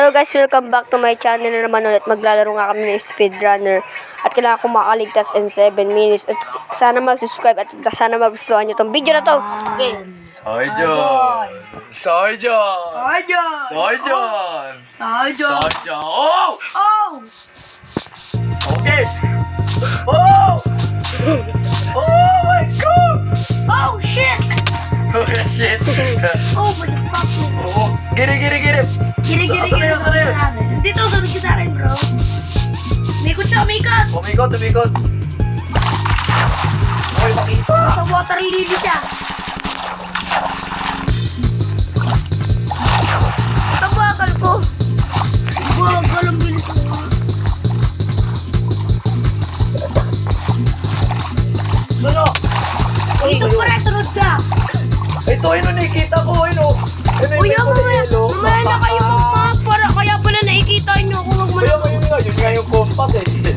Hello guys, welcome back to my channel na naman ulit. Maglalaro nga kami ng speedrunner. At kailangan ko makaligtas in 7 minutes. At sana mag-subscribe at sana magustuhan nyo tong video na to. Okay. Sarjan! Sarjan! Sarjan! Sarjan! Sarjan! Sarjan! Oh! Oh! Okay! Oh! Oh my God! Oh, shit! Oh shit! Oh, motherfucker! Oh, get it! Giri. Saan na yun? Dito, sunod ka sa akin, bro. Umikot siya, umikot! Umikot! Hoy, makita! Sa water lily siya. Tabagal ko. Bagal ang bilis mo. Suno! Dito pa rin, sunod ka. Ito, nakikita ko, Kuya, mamaya na kayo magmapara. Kaya pala nakikita nyo ako. Huwag mo na. Yun nga yung kompas eh.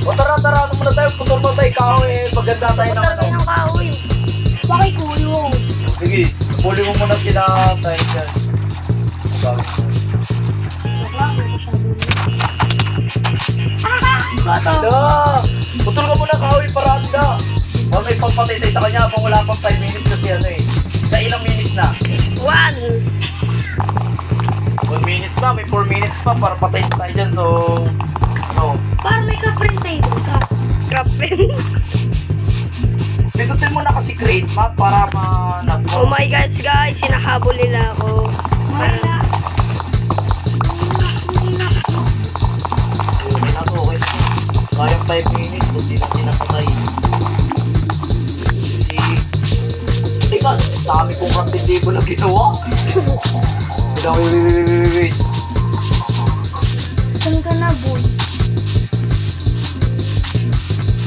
O tara, ano muna tayo, putol mo tayo kahoy, maganda tayo ng Talaga ng kahoy. Bakit kuyo? Sige, puli mo muna sila sa dyan. Bato. Putol ka muna kahoy para anda. Huwag may pagpatay tayo sa kanya kung wala pang 5 minutes kasi sa ilang minutes na? 1. 1 minutes na, may 4 minutes pa para patayin tayo dyan, so... Parang may ka-print table ka. Crapin. Pitutin mo na kasi create map para ma... Oh my gosh guys, sinahabol nila ako. Mahila. Okay na to, okay na to. Kayang 5 minutes, hindi na tinapatay. Teka, dami kong crafting table na ginawa. Wait. Saan ka na, boy?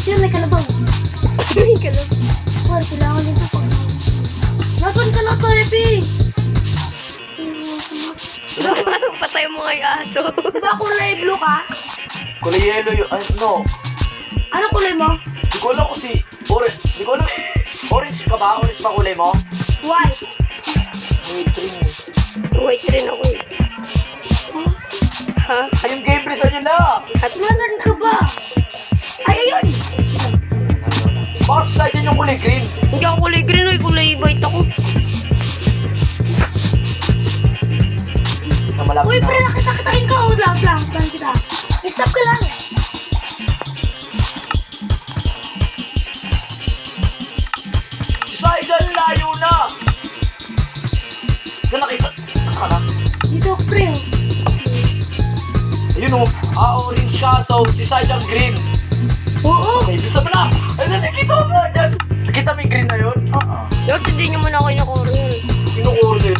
Sino may kalabaw? Ay, kalab. War, kailangan din ito pag... Nasaan ka na to, Epi? Parang patay mo nga yung aso. Diba kulay blue ka? Kulay yellow yun. Ay, no. Ano kulay mo? Di ko alam kung si... Orange. Di ko alam. Orange ka ba? Orange ba kulay mo? White. Wait, ring. Wait rin ako eh. Ha? Ay, yung game press yun na. At Nasaan ka ba? Ay, ayun! Baka sa side yung kulay green. hindi ako kulay green o kulay white ako. Na malapit Uy, na. pre, nakita-kitain ka. O, lang. Tahan kita. Stop ka lang. Si Saidal, layo na. Ikaw nakita. Asa ka na? Dito ako, pre. Ayun o. Orange ka. So, si Saidal green. Oo. Okay, bisa mo na. Ay, nakikita ko sa dyan. Nakita mo yung green na yun? Oo. Dapat hindi nyo muna ako inakuro. Inu-order.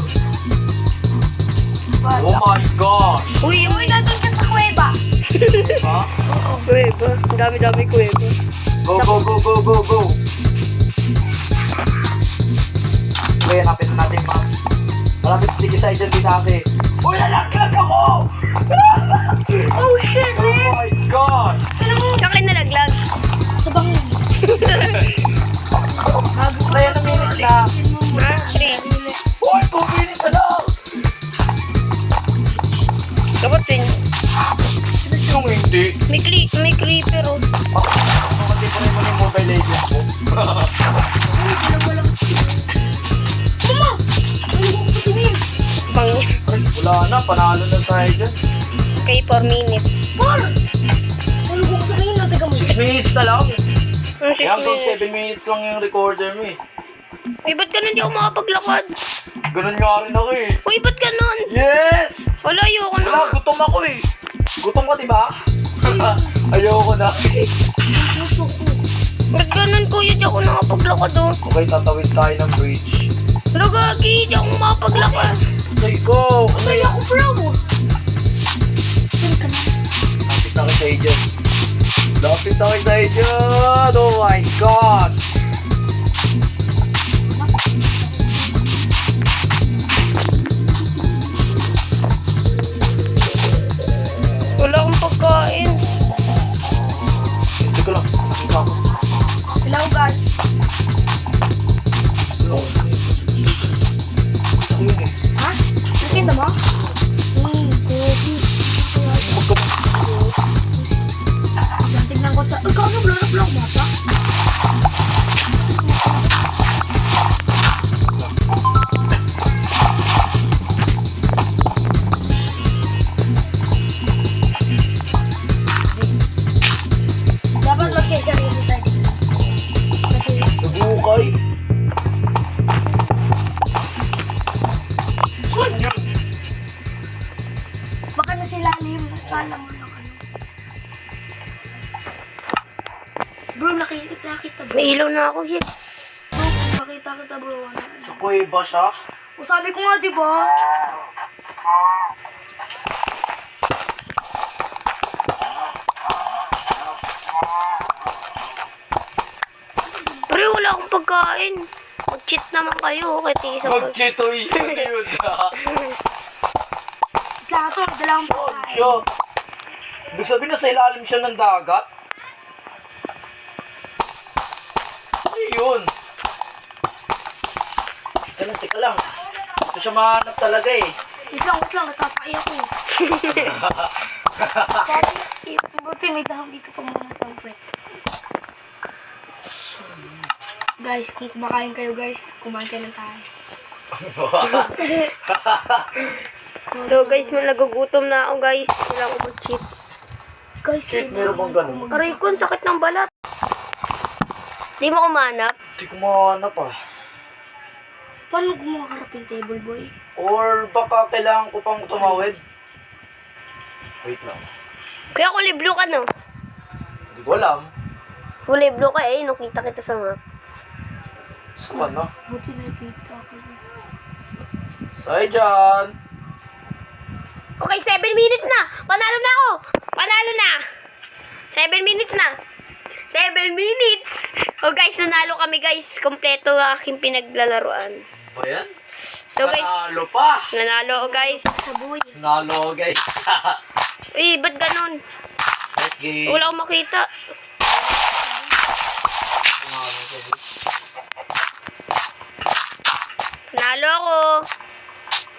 Oh my gosh. Uy, Uy, nandun ka sa kuweba. Ha? kuweba. Ang dami-dami kuweba. Go. Okay, hanapin na natin yung map. Malapit si Tiki Saidal dito kasi. Uy, nalaglag ako! Oh, shit, Oh man. my gosh. Sa akin nalaglag. Sa bangin. Saya na minutes na. 3. Uy, 2 minutes na lang. Dapat din. Yung hindi. May creeper oh. Ano kasi punin mo na yung Mobile Legends ko? Uy, dalawa lang. Mama! Ano ko sa tingin? Pang Ay, wala na. Panalo na tayo dyan. okay, 4 minutes. Par! Ano ko sa tingin? Teka mo. 6 minutes na lang. Ang 6 Kaya hanggang minutes. 7 minutes lang yung recorder mo eh. Uy, ba't ganun di ako makapaglakad? Ganun nga rin ako eh. Uy, ba't ganun? Yes! Wala, ayoko na. Wala, gutom ako eh. Gutom ka diba? Ayoko na. Gusto ko. Ba't ganun kuya, di ako nakapaglakad oh. Okay, tatawid tayo ng bridge. Pero gagi, di ako makapaglakad. Okay, go! Ay, ako, bro. Saan ka na? Lapit na kayo tayo dyan. Lapit na kayo tayo dyan! Oh my God! Wala akong pagkain. Hindi ko lang. Nakita ko. Hello, guys. Ayun eh. Ha? Nakita mo? 3, 2, sa... Ikaw na, wala na pala akong mapa. Dapat magsasarili tayo. Kasi... Nabukay. Saan yun? Baka na sila alim. Kala mo lang ano. Bro, nakita bro. May ilaw na ako, yes. Bro, nakita kita bro. Sa kuweba siya? O sabi ko nga, di ba? Pero wala akong pagkain. Mag-cheat naman kayo. Kaya tigis ako. Mag-chitoy yun yun. Kaya to, dalawang Saan pagkain. siya? Ibig sabihin na sa ilalim siya ng dagat? Ano yun? Teka lang. Ito siya mahanap talaga eh. Wait lang, natapakay ako. Buti may dahon dito pa muna sa bread. Guys, kung kumakain kayo guys, kumain kayo ng tayo. So guys, malagugutom na ako guys. Wala ko mag-cheat. Guys, Shit, meron bang ganun? Aray ko, ang sakit ng balat. Di mo kumanap? Hindi ko mahanap ah. Paano gumawa ka ng table boy? Or baka kailangan ko pang tumawid? Wait lang. Kaya kulay blue ka no? Hindi ko alam. Kulay blue ka eh. Nakita kita sa map. Saan na? Buti nakita ko. Say dyan. Okay, 7 minutes na. Panalo na ako. Panalo na. 7 minutes na. 7 minutes. Oh guys, nanalo kami guys. Kompleto ang aking pinaglalaroan. Ba yan? So guys, Nanalo pa. nanalo ako guys. Saboy. Nanalo guys. Uy, ba't ganun? Let's game. Wala akong makita. Panalo ako.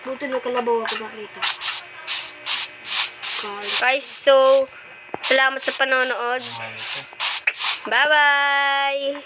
Buti may kalabaw ako nakita. Guys, so, salamat sa panonood. Bye-bye!